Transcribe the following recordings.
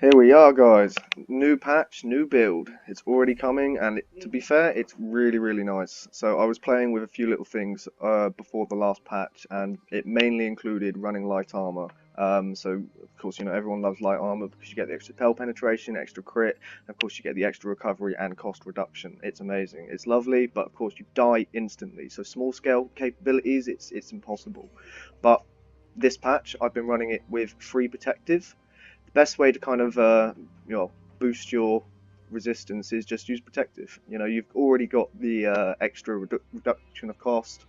Here we are, guys. New patch, new build. It's already coming, and to be fair, it's really nice. So I was playing with a few little things before the last patch, and it mainly included running light armor. So of course, you know, everyone loves light armor because you get the extra spell penetration, extra crit, and of course you get the extra recovery and cost reduction. It's amazing. It's lovely, but of course you die instantly. So small scale capabilities, it's impossible. But this patch, I've been running it with free protective. Best way to kind of boost your resistance is just use protective. You know, you've already got the extra reduction of cost,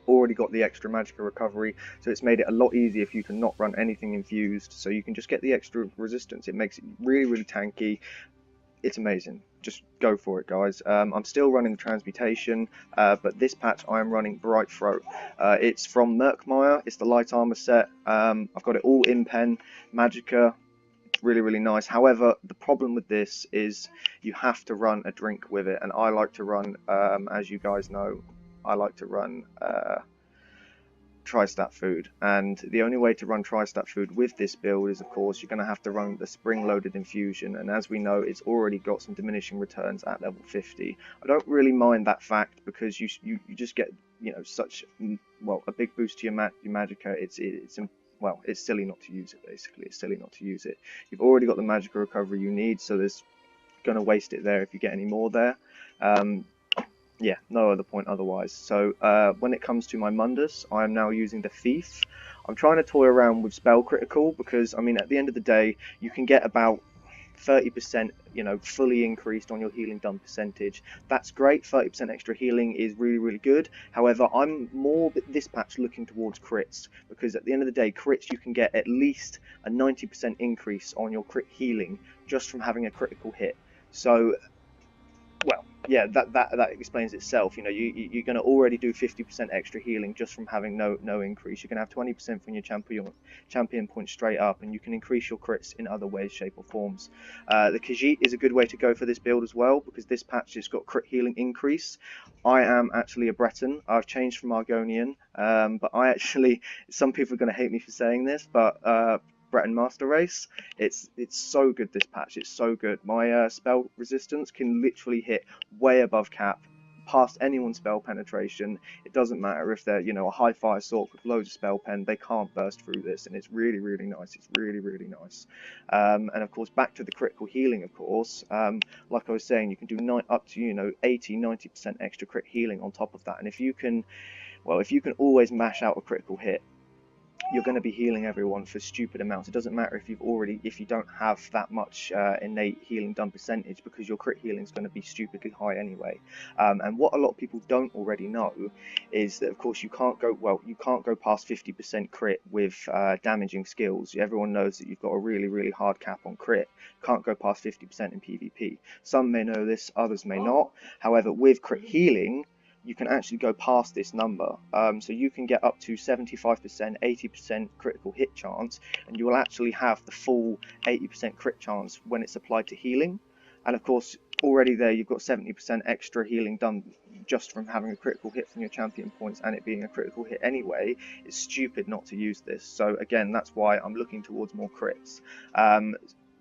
already got the extra magical recovery, so it's made it a lot easier for you to not run anything infused, so you can just get the extra resistance. It makes it really tanky. It's amazing. Just go for it, guys. I'm still running the Transmutation, but this patch I am running Bright Throat. It's from Merkmeyer. It's the light armor set. I've got it all in pen, Magicka. It's really nice. However, the problem with this is you have to run a drink with it, and I like to run, as you guys know, I like to run Tri-Stat food, and the only way to run Tri-Stat food with this build is, of course, you're going to have to run the spring-loaded infusion, and as we know, it's already got some diminishing returns at level 50. I don't really mind that fact because you just get, you know, such, well, a big boost to your Magicka. It's silly not to use it. Basically, it's silly not to use it. You've already got the magical recovery you need, so there's going to waste it there if you get any more there. Yeah, no other point otherwise. So when it comes to my Mundus, I am now using the Thief. I'm trying to toy around with spell critical because, I mean, at the end of the day, you can get about 30%, you know, fully increased on your healing done percentage. That's great. 30% extra healing is really good. However, I'm more this patch looking towards crits, because at the end of the day, crits, you can get at least a 90% increase on your crit healing just from having a critical hit. So, well, yeah, that explains itself. You know, you're going to already do 50% extra healing just from having no increase. You can have 20% from your champion point straight up, and you can increase your crits in other ways, shape or forms. The Khajiit is a good way to go for this build as well, because this patch has got crit healing increase. I am actually a Breton. I've changed from Argonian, but I actually, some people are going to hate me for saying this, but Breton Master Race. It's so good, this patch. It's so good. My spell resistance can literally hit way above cap, past anyone's spell penetration. It doesn't matter if they're, you know, a high fire sword with loads of spell pen, they can't burst through this, and it's really nice. It's really nice. And of course, back to the critical healing, of course, like I was saying, you can do up to, you know, 80-90% extra crit healing on top of that, and if you can always mash out a critical hit, you're going to be healing everyone for stupid amounts. It doesn't matter if you don't have that much innate healing done percentage, because your crit healing is going to be stupidly high anyway. And what a lot of people don't already know is that, of course, you can't go past 50% crit with damaging skills. Everyone knows that you've got a really hard cap on crit. You can't go past 50% in PvP. Some may know this, others may not. However, with crit healing, you can actually go past this number, so you can get up to 75%, 80% critical hit chance, and you will actually have the full 80% crit chance when it's applied to healing. And of course, already there you've got 70% extra healing done just from having a critical hit from your champion points, and it being a critical hit anyway. It's stupid not to use this. So again, that's why I'm looking towards more crits.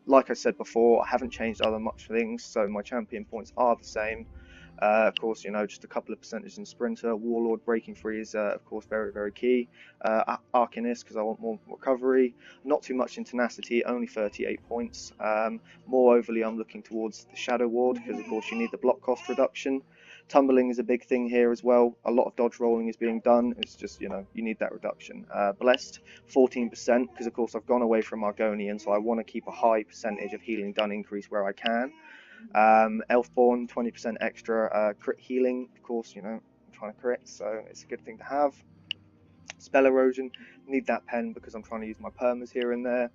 Like I said before, I haven't changed other much things, so my champion points are the same. Of course, you know, just a couple of percentages in Sprinter. Warlord breaking free is, of course, very key. Arcanist, because I want more recovery. Not too much in Tenacity, only 38 points. More overly, I'm looking towards the Shadow Ward, because, of course, you need the block cost reduction. Tumbling is a big thing here as well. A lot of dodge rolling is being done. It's just, you know, you need that reduction. Blessed, 14%, because, of course, I've gone away from Argonian, so I want to keep a high percentage of healing done increase where I can. Elfborn, 20% extra crit healing. Of course, you know, I'm trying to crit, so it's a good thing to have. Spell erosion, need that pen because I'm trying to use my permas here and there.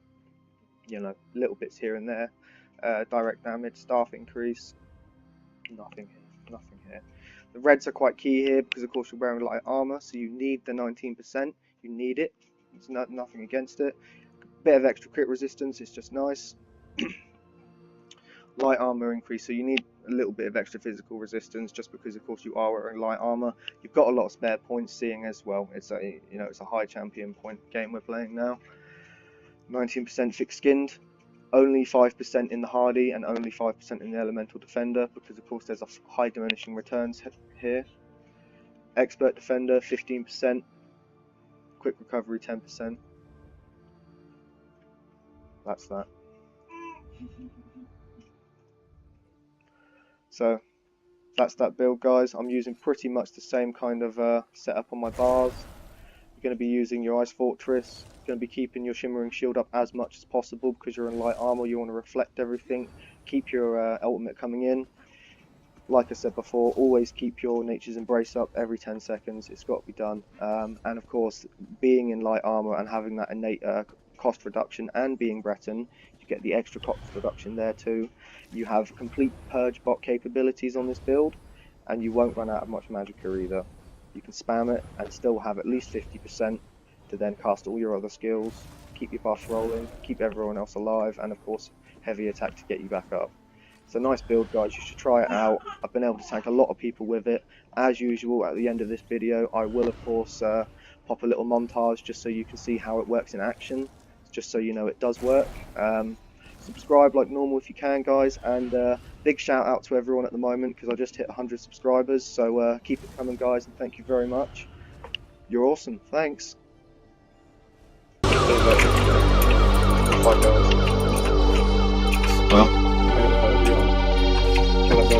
You know, little bits here and there. Direct damage, staff increase. Nothing here. The reds are quite key here because, of course, you're wearing light armor, so you need the 19%. You need it. It's nothing against it. Bit of extra crit resistance. It's just nice. Light armor increase, so you need a little bit of extra physical resistance just because, of course, you are wearing light armor. You've got a lot of spare points, seeing as well it's a, you know, it's a high champion point game we're playing now. 19% thick skinned. only 5% in the hardy and only 5% in the elemental defender, because of course there's a high diminishing returns here. Expert defender 15%, quick recovery 10%. That's that. So that's that build, guys. I'm using pretty much the same kind of setup on my bars. You're going to be using your Ice Fortress. You're going to be keeping your Shimmering Shield up as much as possible because you're in light armor. You want to reflect everything. Keep your ultimate coming in. Like I said before, always keep your Nature's Embrace up every 10 seconds. It's got to be done. And of course, being in light armor and having that innate cost reduction and being Breton, you get the extra cost reduction there too. You have complete purge bot capabilities on this build, and you won't run out of much magicka either. You can spam it and still have at least 50% to then cast all your other skills, keep your buffs rolling, keep everyone else alive, and of course heavy attack to get you back up. It's a nice build, guys. You should try it out. I've been able to tank a lot of people with it. As usual, at the end of this video, I will of course pop a little montage just so you can see how it works in action, just so you know it does work. Subscribe like normal if you can, guys, and big shout out to everyone at the moment because I just hit 100 subscribers, so keep it coming, guys, and thank you very much. You're awesome. Thanks. Well,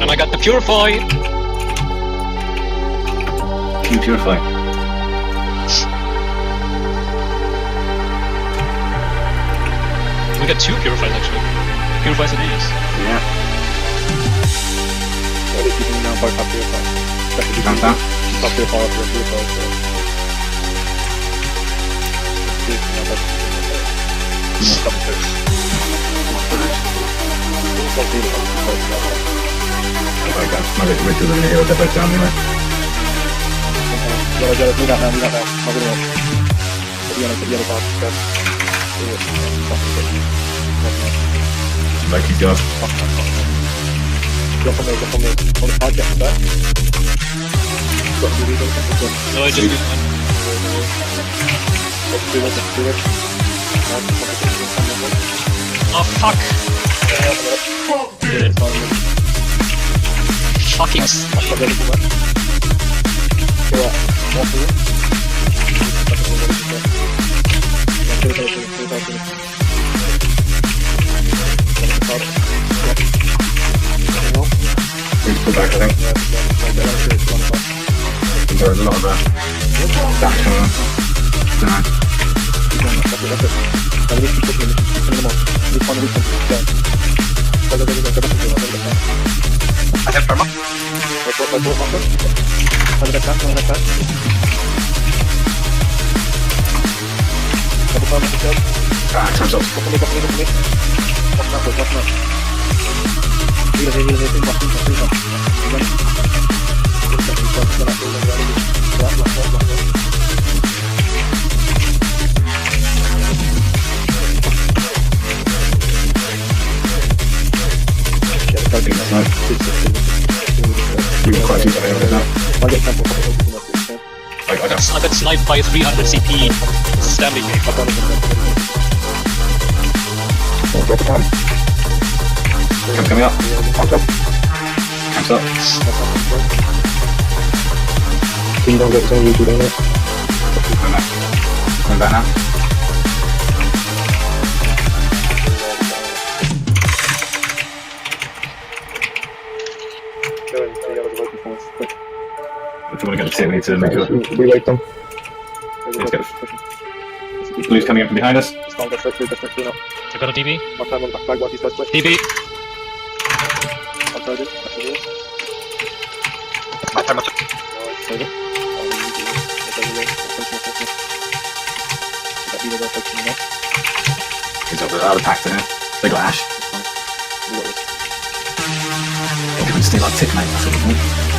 and I got the Purify! Team Purify. We got 2 Purifies actually. Purifies and Ace. Yeah. What is keeping now both up Purify? Calm down. Up Purify, up Purify, Aika, mä vittu tuli jo tätä anyway. Minä mä vedin vielä taas. Like you got. Go for me. On the podcast back. No, I just did one. Oh fuck! Fucking Pull back, I think. There's a lot of dash on them. I have perma. Time's up. You were quite decent over that. I got sniped by 300 CP standing me. Coming up. Time's up. You don't get so used to it. Going back now. If you want to get the tip, we need to make it. We wait them. Let's go. Blue's coming in from behind us. I got a DB. DB. My perma. He's got the other pack there. They got Ash. They can steal our tick, mate. That's what we want.